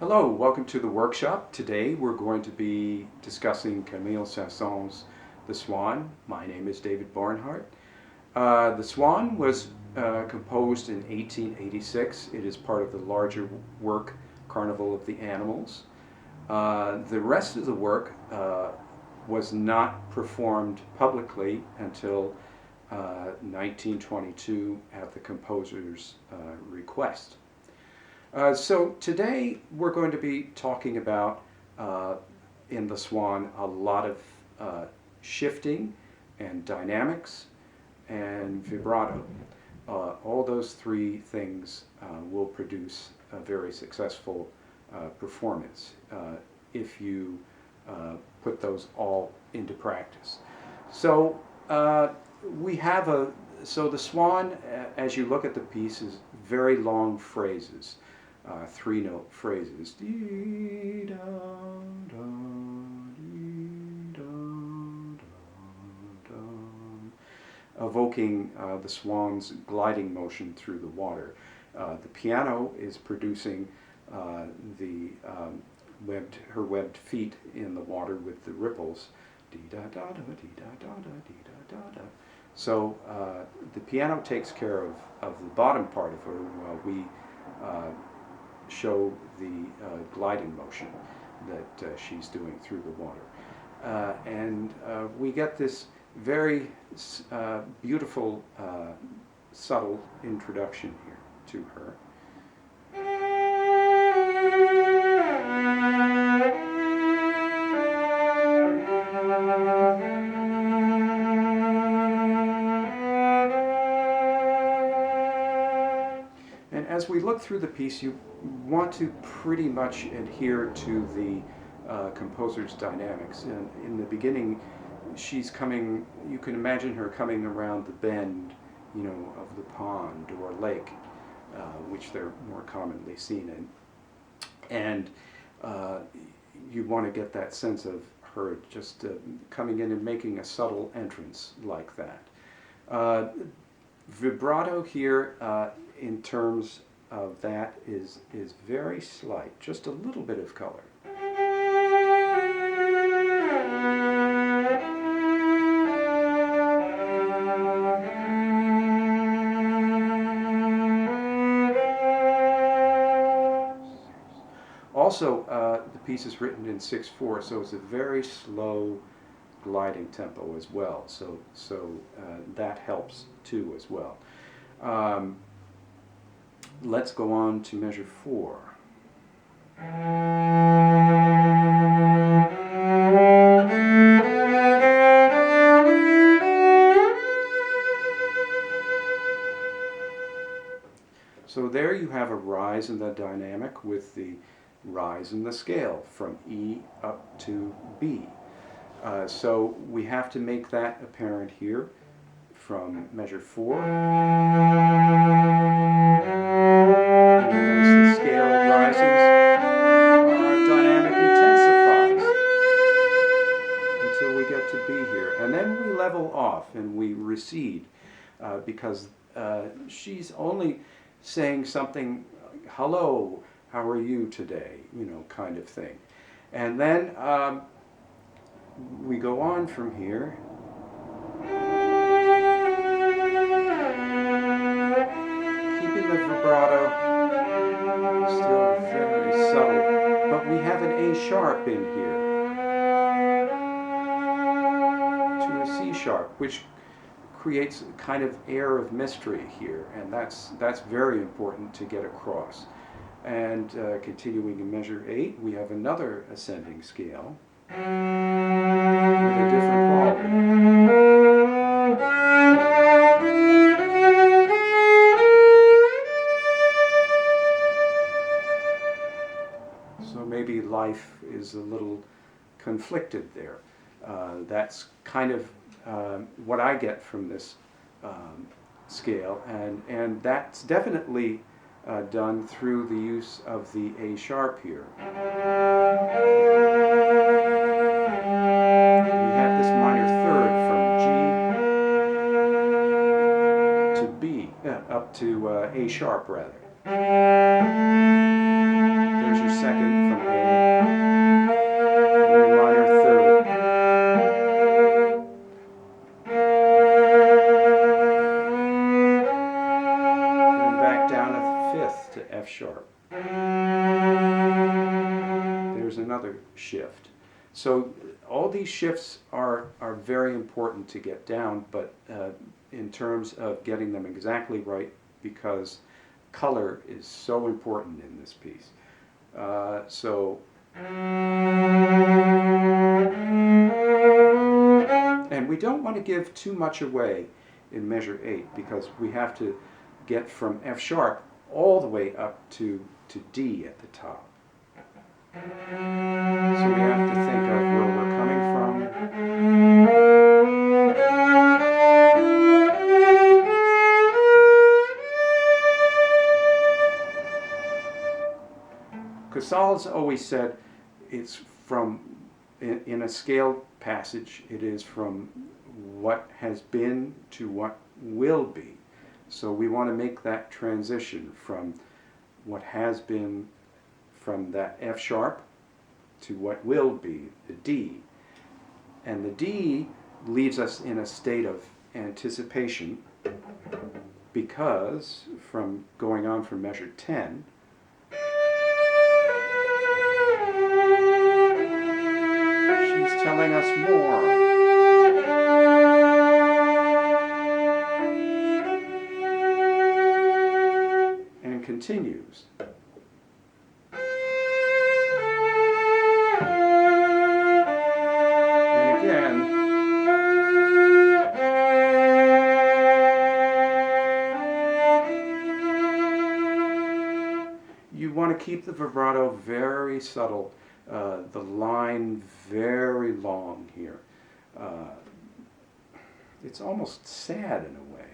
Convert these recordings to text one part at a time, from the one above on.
Hello, welcome to the workshop. Today we're going to be discussing Camille Saint-Saens' The Swan. My name is David Barnhart. The Swan was composed in 1886. It is part of the larger work Carnival of the Animals. The rest of the work was not performed publicly until 1922 at the composer's request. So today we're going to be talking about, in the Swan, a lot of shifting and dynamics and vibrato. All those three things will produce a very successful performance if you put those all into practice. So the Swan, as you look at the piece, is very long phrases. Three-note phrases, evoking the swan's gliding motion through the water. The piano is producing her webbed feet in the water with the ripples. So the piano takes care of the bottom part of her while we show the gliding motion that she's doing through the water. And we get this very beautiful, subtle introduction here to her. As we look through the piece, you want to pretty much adhere to the composer's dynamics. In the beginning, she's coming, you can imagine her coming around the bend, of the pond or lake, which they're more commonly seen in. And you want to get that sense of her just coming in and making a subtle entrance like that. Vibrato here, in terms of that, is very slight, just a little bit of color. Also, the piece is written in 6/4, so it's a very slow gliding tempo as well. So that helps too as well. Let's go on to measure 4. So there you have a rise in the dynamic with the rise in the scale from E up to B. So we have to make that apparent here from measure 4. And as the scale rises, our dynamic intensifies until we get to B here. And then we level off and we recede because she's only saying something like, hello, how are you today, kind of thing. And then we go on from here. Keeping the vibrato still very subtle, but we have an A sharp in here to a C sharp, which creates a kind of air of mystery here, and that's very important to get across. And continuing in measure 8, we have another ascending scale with a different quality. So maybe life is a little conflicted there. That's kind of what I get from this scale, and that's definitely done through the use of the A sharp here. We have this minor third from G to B, up to A sharp rather. There's your second There's another shift. So all these shifts are very important to get down, but in terms of getting them exactly right, because color is so important in this piece. And we don't want to give too much away in measure 8, because we have to get from F sharp all the way up to D at the top. So we have to think of where we're coming from. Casals always said it's from, in a scale passage, it is from what has been to what will be. So we want to make that transition from what has been, from that F sharp, to what will be, the D. And the D leaves us in a state of anticipation, because from going on from measure 10, she's telling us more. And continues. You want to keep the vibrato very subtle, the line very long here. It's almost sad in a way.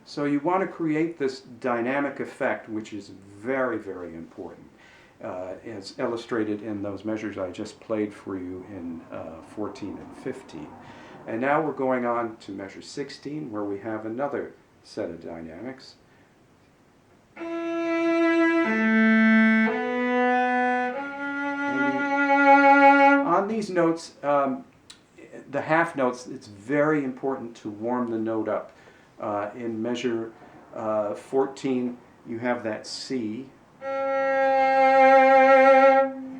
So you want to create this dynamic effect, which is very, very important, as illustrated in those measures I just played for you in 14 and 15. And now we're going on to measure 16, where we have another set of dynamics. And on these notes, the half notes, it's very important to warm the note up. In measure 14, you have that C.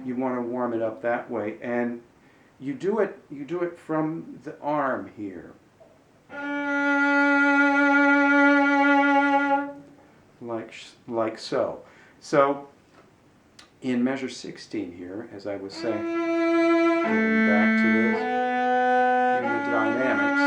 You want to warm it up that way, and you do it from the arm here, like so. So in measure 16 here, as I was saying, getting back to this in the dynamics.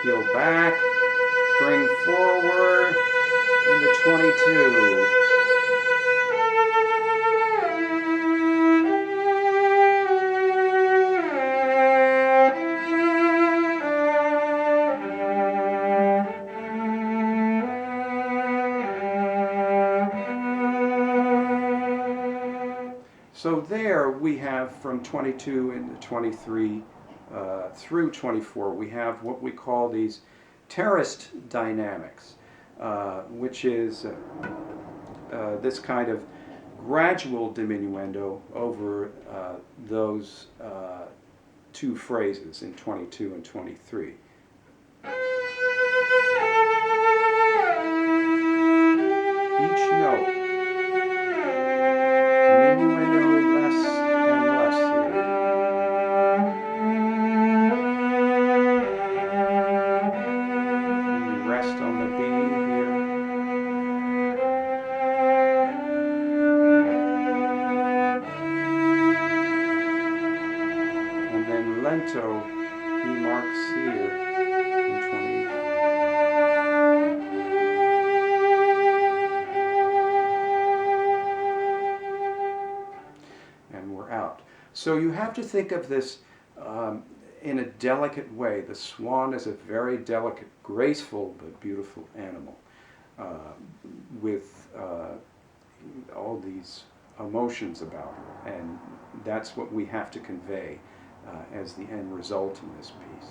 Heel back, bring forward into 22. So there we have from 22 into 23 through 24, we have what we call these terraced dynamics, which is this kind of gradual diminuendo over those two phrases in 22 and 23. Each note, diminuendo less and less here. And we rest on the B here. And then lento, he marks here in 20. So you have to think of this in a delicate way. The swan is a very delicate, graceful, but beautiful animal with all these emotions about her, and that's what we have to convey as the end result in this piece.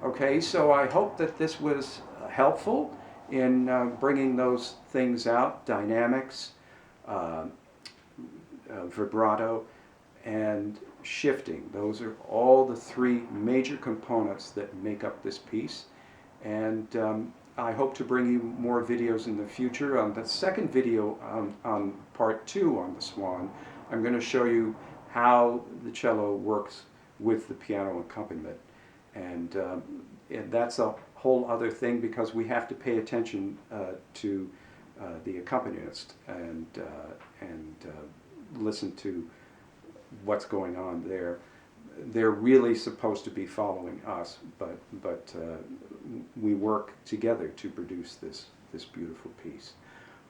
Okay, so I hope that this was helpful in bringing those things out: dynamics, vibrato, and shifting. Those are all the three major components that make up this piece. And I hope to bring you more videos in the future. On the second video, on part 2 on the Swan, I'm going to show you how the cello works with the piano accompaniment. And that's a whole other thing, because we have to pay attention to the accompanist and listen to what's going on there. They're really supposed to be following us, but we work together to produce this beautiful piece.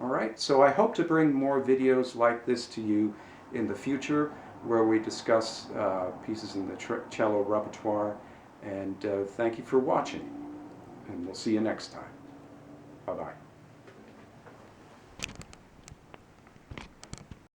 All right, so I hope to bring more videos like this to you in the future, where we discuss pieces in the cello repertoire. And thank you for watching, and we'll see you next time. Bye-bye.